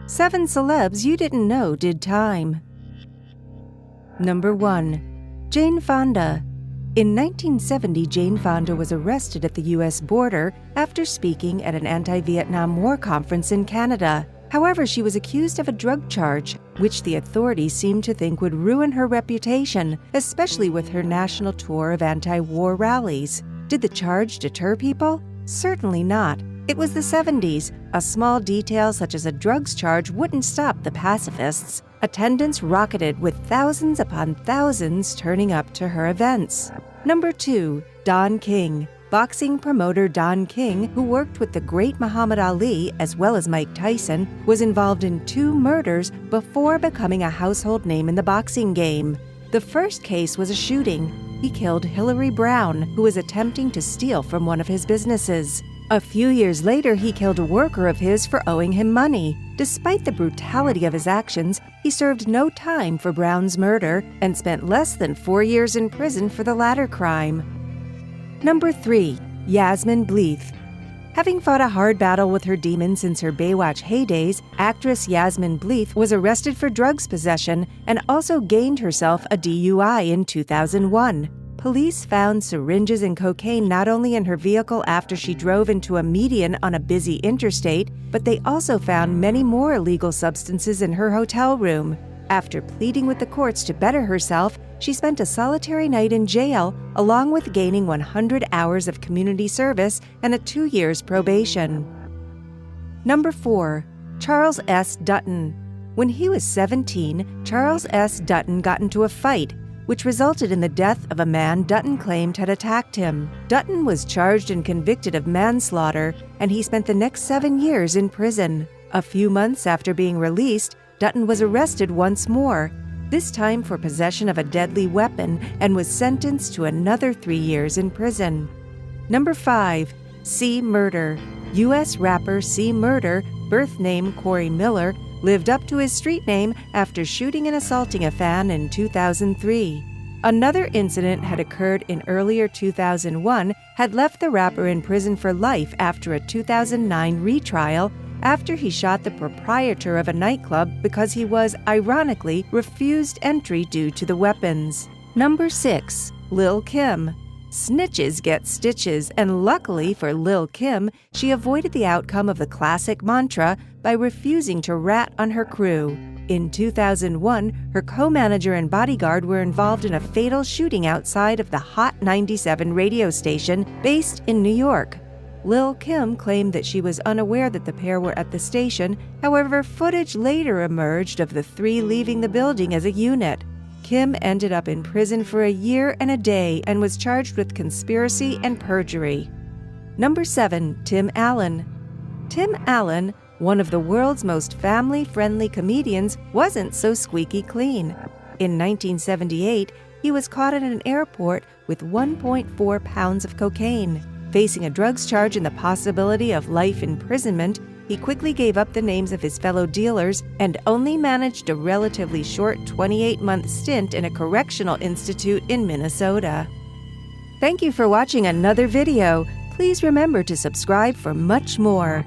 7 celebs you didn't know did time. Number 1. Jane Fonda. In 1970, Jane Fonda was arrested at the U.S. border after speaking at an anti-Vietnam War conference in Canada. However, she was accused of a drug charge, which the authorities seemed to think would ruin her reputation, especially with her national tour of anti-war rallies. Did the charge deter people? Certainly not. It was the 70s. A small detail such as a drugs charge wouldn't stop the pacifists. Attendance rocketed with thousands upon thousands turning up to her events. Number 2. Don King. Boxing promoter Don King, who worked with the great Muhammad Ali as well as Mike Tyson, was involved in 2 murders before becoming a household name in the boxing game. The first case was a shooting. He killed Hillary Brown, who was attempting to steal from one of his businesses. A few years later, he killed a worker of his for owing him money. Despite the brutality of his actions, he served no time for Brown's murder and spent less than 4 years in prison for the latter crime. Number 3. Yasmine Bleeth. Having fought a hard battle with her demons since her Baywatch heydays, actress Yasmine Bleeth was arrested for drugs possession and also gained herself a DUI in 2001. Police found syringes and cocaine not only in her vehicle after she drove into a median on a busy interstate, but they also found many more illegal substances in her hotel room. After pleading with the courts to better herself, she spent a solitary night in jail, along with gaining 100 hours of community service and a 2 years probation. Number 4. Charles S. Dutton. When he was 17, Charles S. Dutton got into a fight, which resulted in the death of a man Dutton claimed had attacked him. Dutton was charged and convicted of manslaughter, and he spent the next 7 years in prison. A few months after being released, Dutton was arrested once more, this time for possession of a deadly weapon, and was sentenced to another 3 years in prison. Number 5. C. Murder. U.S. rapper C. Murder, birth name Corey Miller, lived up to his street name after shooting and assaulting a fan in 2003. Another incident had occurred in earlier 2001, had left the rapper in prison for life after a 2009 retrial after he shot the proprietor of a nightclub because he was, ironically, refused entry due to the weapons. Number 6. Lil' Kim. Snitches get stitches, and luckily for Lil' Kim, she avoided the outcome of the classic mantra by refusing to rat on her crew. In 2001, her co-manager and bodyguard were involved in a fatal shooting outside of the Hot 97 radio station based in New York. Lil' Kim claimed that she was unaware that the pair were at the station. However, footage later emerged of the 3 leaving the building as a unit. Kim ended up in prison for a year and a day and was charged with conspiracy and perjury. Number 7. Tim Allen. Tim Allen, one of the world's most family-friendly comedians, wasn't so squeaky clean. In 1978, he was caught at an airport with 1.4 pounds of cocaine. Facing a drugs charge and the possibility of life imprisonment, he quickly gave up the names of his fellow dealers and only managed a relatively short 28-month stint in a correctional institute in Minnesota. Thank you for watching another video. Please remember to subscribe for much more.